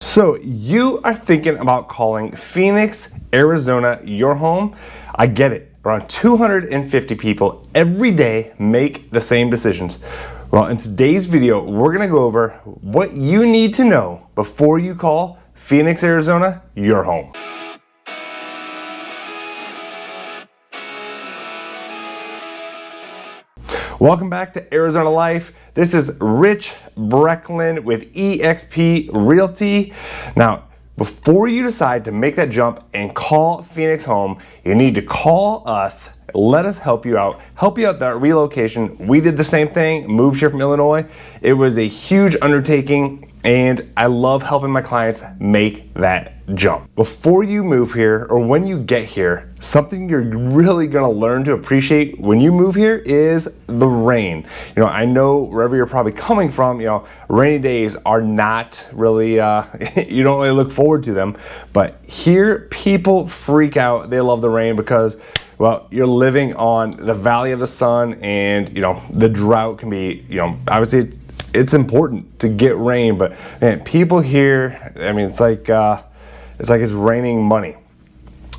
So you are thinking about calling Phoenix, Arizona your home? I get it. Around 250 people every day make the same decisions. Well, in today's video, we're gonna go over what you need to know before you call Phoenix, Arizona your home. Welcome back to Arizona Life. This is Rich Brecklin with eXp Realty. Now, before you decide to make that jump and call Phoenix home, you need to call us. Let us help you out that relocation. We did the same thing, moved here from Illinois. It was a huge undertaking, and I love helping my clients make that jump. Before you move here, or when you get here, something you're really gonna learn to appreciate when you move here is the rain. You know, I know wherever you're probably coming from, you know, rainy days are not really, you don't really look forward to them, but here people freak out. They love the rain because, well, you're living on the Valley of the Sun, and you know, the drought can be, you know, obviously it's important to get rain, but man, people here, I mean, it's like it's raining money.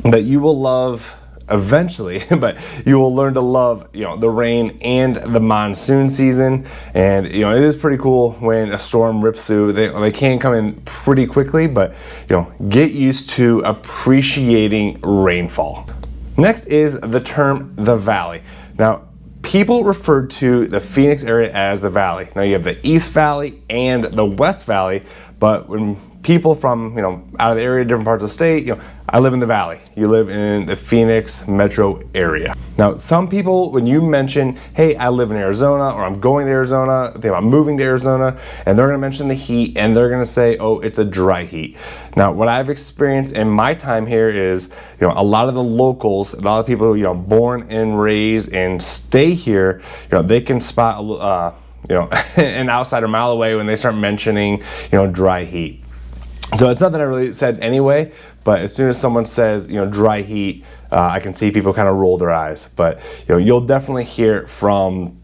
That you will love eventually, but you will learn to love, you know, the rain and the monsoon season. And you know, it is pretty cool when a storm rips through. They can come in pretty quickly, but you know, get used to appreciating rainfall. Next is the term the Valley. Now, people refer to the Phoenix area as the Valley. Now you have the East Valley and the West Valley, but when people from, you know, out of the area, different parts of the state, you know, I live in the Valley. You live in the Phoenix metro area. Now, some people, when you mention, hey, I live in Arizona, or I'm going to Arizona, think about moving to Arizona, and they're gonna mention the heat, and they're gonna say, oh, it's a dry heat. Now, what I've experienced in my time here is, you know, a lot of the locals, a lot of people who, you know, born and raised and stay here, you know, they can spot, you know, an outsider mile away when they start mentioning, you know, dry heat. So it's not that I really said anyway, but as soon as someone says, you know, dry heat, I can see people kind of roll their eyes. But you know, you'll definitely hear it from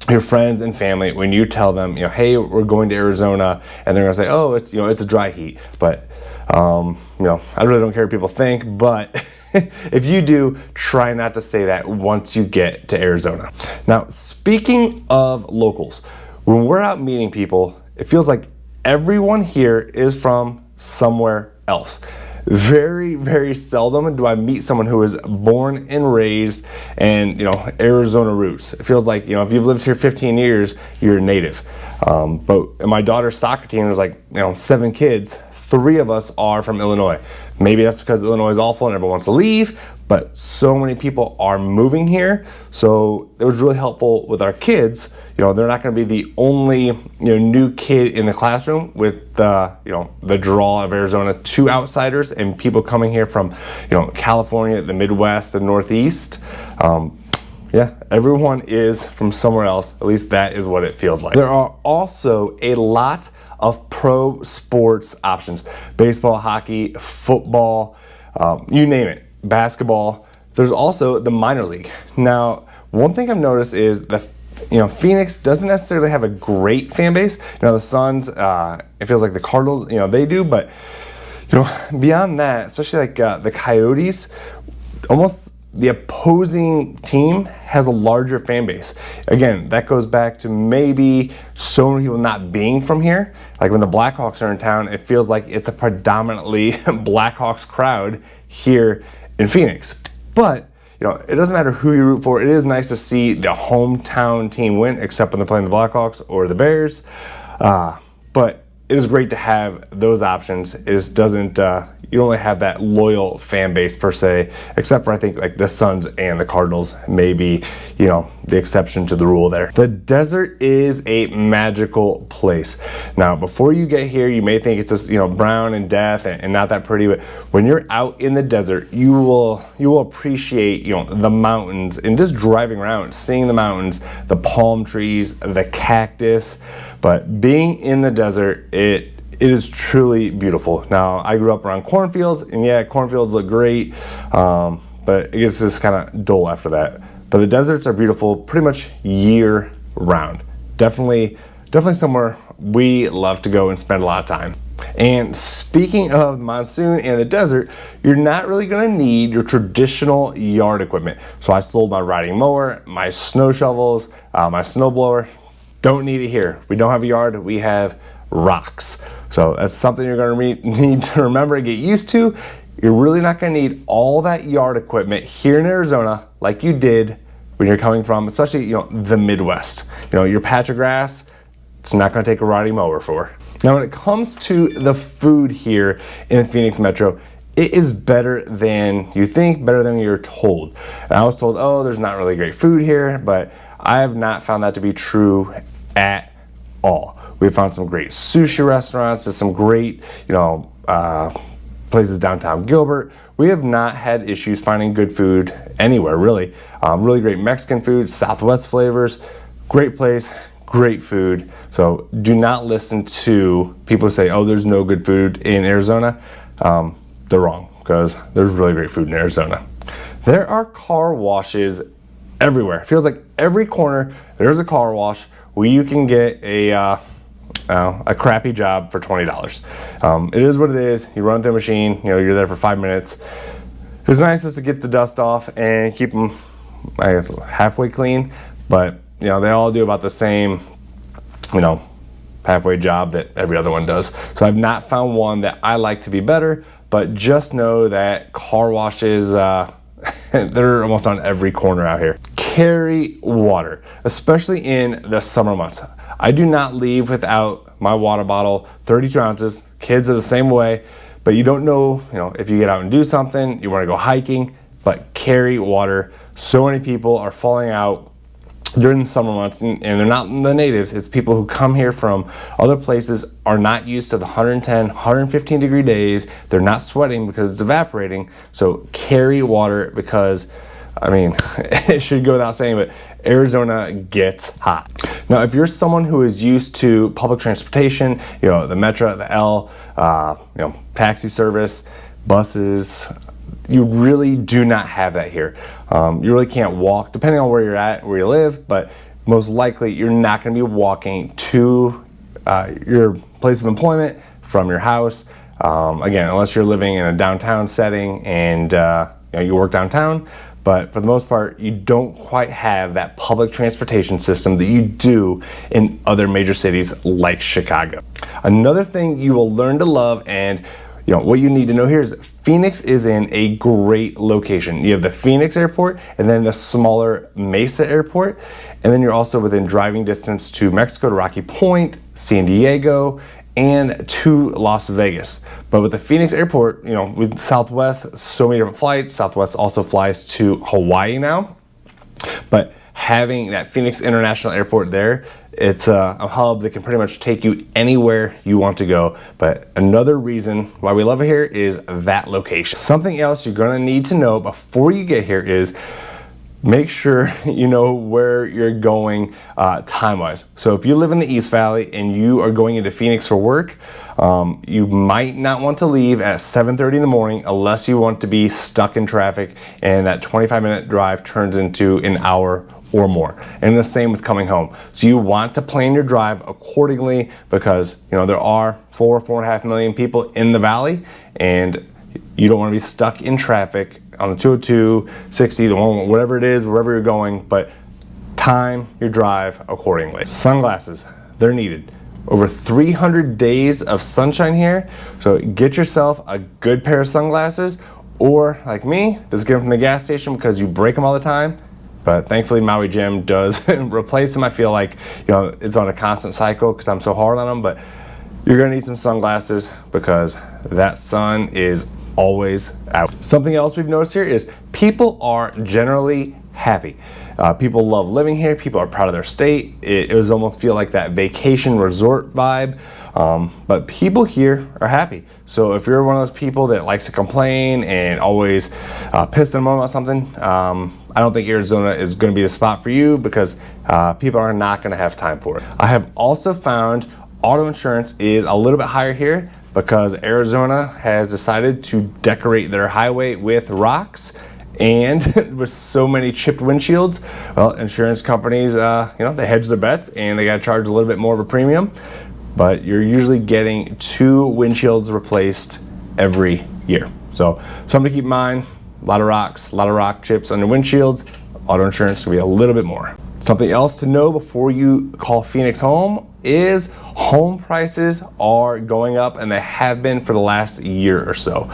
your friends and family when you tell them, you know, hey, we're going to Arizona, and they're gonna say, oh, it's, you know, it's a dry heat. But you know, I really don't care what people think, but if you do, try not to say that once you get to Arizona. Now, speaking of locals, when we're out meeting people, it feels like everyone here is from somewhere else. Very, very seldom do I meet someone who is born and raised and, you know, Arizona roots. It feels like, you know, if you've lived here 15 years, you're a native. But in my daughter's soccer team, there's like, you know, 7 kids. 3 of us are from Illinois. Maybe that's because Illinois is awful and everyone wants to leave, but so many people are moving here. So it was really helpful with our kids. You know, they're not going to be the only, you know, new kid in the classroom with the, you know, the draw of Arizona to outsiders and people coming here from, you know, California, the Midwest, the Northeast. Yeah, everyone is from somewhere else. At least that is what it feels like. There are also a lot of pro sports options: baseball, hockey, football, you name it, basketball. There's also the minor league. Now, one thing I've noticed is that, you know, Phoenix doesn't necessarily have a great fan base. You know, the Suns, it feels like the Cardinals, you know, they do, but you know, beyond that, especially like the Coyotes, almost the opposing team has a larger fan base. Again, that goes back to maybe so many people not being from here. Like when the Blackhawks are in town, it feels like it's a predominantly Blackhawks crowd here in Phoenix. But you know, it doesn't matter who you root for. It is nice to see the hometown team win, except when they're playing the Blackhawks or the Bears. But it is great to have those options. It just doesn't, you don't really have that loyal fan base per se, except for I think like the Suns and the Cardinals may be, you know, the exception to the rule there. The desert is a magical place. Now, before you get here, you may think it's just, you know, brown and death and not that pretty, but when you're out in the desert, you will appreciate, you know, the mountains and just driving around, seeing the mountains, the palm trees, the cactus. But being in the desert, it is truly beautiful. Now, I grew up around cornfields, and yeah, cornfields look great, but it gets just kind of dull after that. But the deserts are beautiful pretty much year round. Definitely somewhere we love to go and spend a lot of time. And speaking of monsoon and the desert, you're not really going to need your traditional yard equipment. So I sold my riding mower, my snow shovels, my snow blower. Don't need it here. We don't have a yard, we have rocks. So that's something you're going to need to remember and get used to. You're really not going to need all that yard equipment here in Arizona like you did when you're coming from, especially the Midwest. Your patch of grass, it's not going to take a riding mower for. Now when it comes to the food here in the Phoenix Metro, it is better than you think, better than you're told. And I was told, oh, there's not really great food here, but I have not found that to be true at all. We've found some great sushi restaurants, there's some great, places downtown Gilbert. We have not had issues finding good food anywhere, really. Really great Mexican food, Southwest flavors, great place, great food. So do not listen to people who say, oh, there's no good food in Arizona. They're wrong, because there's really great food in Arizona. There are car washes everywhere. It feels like every corner there's a car wash where you can get a crappy job for $20. It is what it is. You run through a machine, you're there for 5 minutes. It's nice just to get the dust off and keep them, I guess, halfway clean, but they all do about the same, halfway job that every other one does. So I've not found one that I like to be better, but just know that car washes, they're almost on every corner out here. Carry water, especially in the summer months. I do not leave without my water bottle, 32 ounces. Kids are the same way, but you don't know, if you get out and do something, you want to go hiking, but carry water. So many people are falling out during the summer months, and they're not the natives. It's people who come here from other places, are not used to the 110, 115 degree days. They're not sweating because it's evaporating. So carry water, because it should go without saying, but Arizona gets hot. Now, if you're someone who is used to public transportation, the Metro, the L, taxi service, buses, you really do not have that here. You really can't walk, depending on where you're at, where you live, but most likely you're not going to be walking to your place of employment from your house. Again, unless you're living in a downtown setting and you work downtown. But for the most part, you don't quite have that public transportation system that you do in other major cities like Chicago. Another thing you will learn to love, and what you need to know here is Phoenix is in a great location. You have the Phoenix airport and then the smaller Mesa airport. And then you're also within driving distance to Mexico, to Rocky Point, San Diego, and to Las Vegas. But with the Phoenix airport, with Southwest, so many different flights. Southwest also flies to Hawaii now. But having that Phoenix International Airport there, it's a hub that can pretty much take you anywhere you want to go. But another reason why we love it here is that location. Something else you're gonna need to know before you get here is make sure you know where you're going time-wise. So if you live in the East Valley and you are going into Phoenix for work, you might not want to leave at 7:30 in the morning unless you want to be stuck in traffic and that 25-minute drive turns into an hour or more. And the same with coming home. So you want to plan your drive accordingly, because there are 4.5 million people in the valley, and you don't want to be stuck in traffic on the 202, 60, the one, whatever it is, wherever you're going, but time your drive accordingly. Sunglasses, they're needed. Over 300 days of sunshine here, so get yourself a good pair of sunglasses, or like me, just get them from the gas station because you break them all the time. But thankfully Maui Jim does replace them. I feel like it's on a constant cycle because I'm so hard on them, but you're gonna need some sunglasses because that sun is always out. Something else we've noticed here is people are generally happy. People love living here. People are proud of their state. It was almost feel like that vacation resort vibe. But people here are happy. So if you're one of those people that likes to complain and always pissed and moan about something, I don't think Arizona is going to be the spot for you, because people are not going to have time for it. I have also found auto insurance is a little bit higher here because Arizona has decided to decorate their highway with rocks, and with so many chipped windshields, well, insurance companies, they hedge their bets and they got to charge a little bit more of a premium. but you're usually getting 2 windshields replaced every year. So something to keep in mind, a lot of rocks, a lot of rock chips on your windshields, auto insurance will be a little bit more. Something else to know before you call Phoenix Home is home prices are going up, and they have been for the last year or so.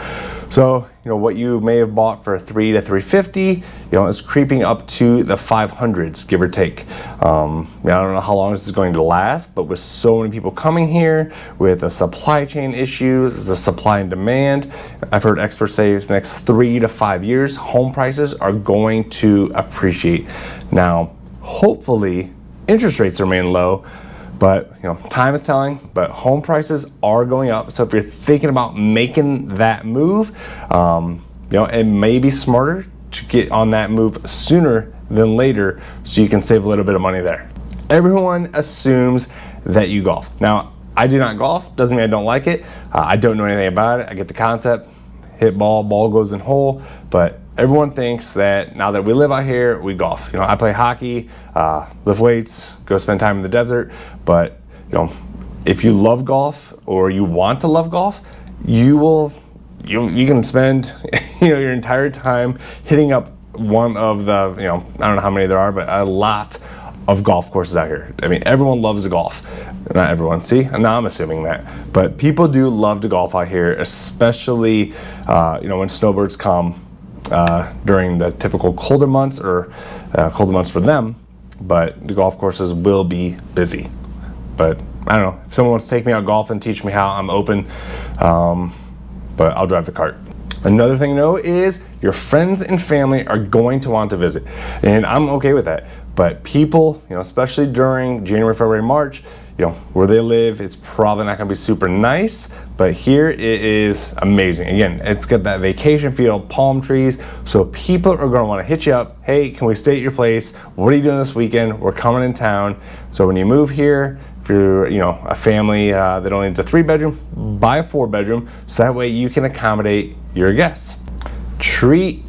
So, what you may have bought for $300 to $350, is creeping up to the 500s, give or take. I don't know how long this is going to last, but with so many people coming here, with the supply chain issues, the supply and demand, I've heard experts say for the next 3 to 5 years, home prices are going to appreciate. Now, hopefully, interest rates remain low, but time is telling. But home prices are going up, so if you're thinking about making that move, it may be smarter to get on that move sooner than later, so you can save a little bit of money there. Everyone assumes that you golf. Now, I do not golf. Doesn't mean I don't like it. I don't know anything about it. I get the concept. Hit ball goes in hole, but everyone thinks that now that we live out here, we golf. I play hockey, lift weights, go spend time in the desert. But if you love golf or you want to love golf, you can spend your entire time hitting up one of the I don't know how many there are, but a lot of golf courses out here. I mean, everyone loves to golf. Not everyone. See, now I'm assuming that, but people do love to golf out here, especially when snowbirds come. During the typical colder months, or colder months for them, but the golf courses will be busy. But I don't know, if someone wants to take me out golfing, teach me how, I'm open, but I'll drive the cart. Another thing to know is your friends and family are going to want to visit, and I'm okay with that. But people, especially during January, February, March, where they live, it's probably not going to be super nice, but here it is amazing. Again, it's got that vacation feel, palm trees, so people are going to want to hit you up. Hey, can we stay at your place? What are you doing this weekend? We're coming in town. So when you move here, if you're a family that only needs a 3-bedroom, buy a 4-bedroom, so that way you can accommodate your guests. Treat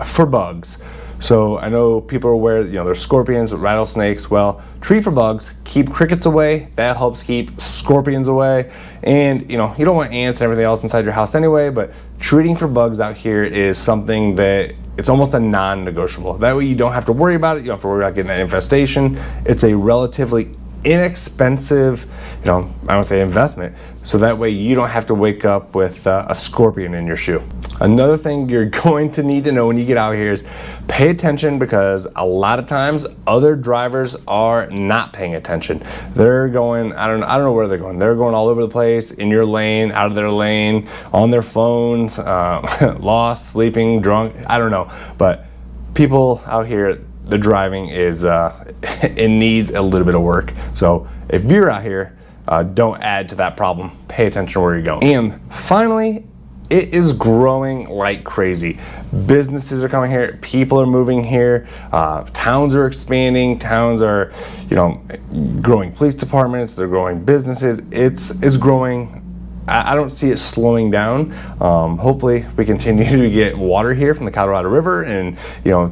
for bugs. So I know people are aware, there's scorpions, rattlesnakes. Well, treat for bugs, keep crickets away. That helps keep scorpions away. And you don't want ants and everything else inside your house anyway, but treating for bugs out here is something that it's almost a non-negotiable. That way you don't have to worry about it. You don't have to worry about getting that infestation. It's a relatively inexpensive, I don't say investment, so that way you don't have to wake up with a scorpion in your shoe. Another thing you're going to need to know when you get out here is pay attention, because a lot of times other drivers are not paying attention. They're going, I don't know where they're going. They're going all over the place, in your lane, out of their lane, on their phones, lost, sleeping, drunk, I don't know. But people out here, the driving is it needs a little bit of work. So if you're out here, don't add to that problem. Pay attention to where you're going. And finally, it is growing like crazy. Businesses are coming here, people are moving here, towns are expanding, towns are growing police departments, they're growing businesses. It's growing. I don't see it slowing down. Hopefully we continue to get water here from the Colorado River, and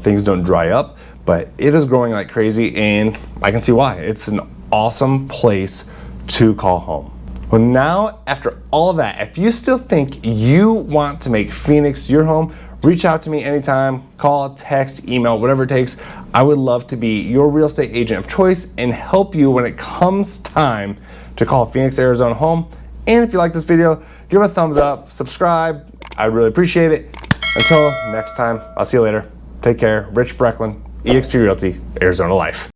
things don't dry up, but it is growing like crazy, and I can see why. It's an awesome place to call home. Well, now after all of that, if you still think you want to make Phoenix your home, reach out to me anytime, call, text, email, whatever it takes. I would love to be your real estate agent of choice and help you when it comes time to call Phoenix, Arizona home. And if you like this video, give it a thumbs up, subscribe. I really appreciate it. Until next time, I'll see you later. Take care. Rich Brecklin, eXp Realty, Arizona Life.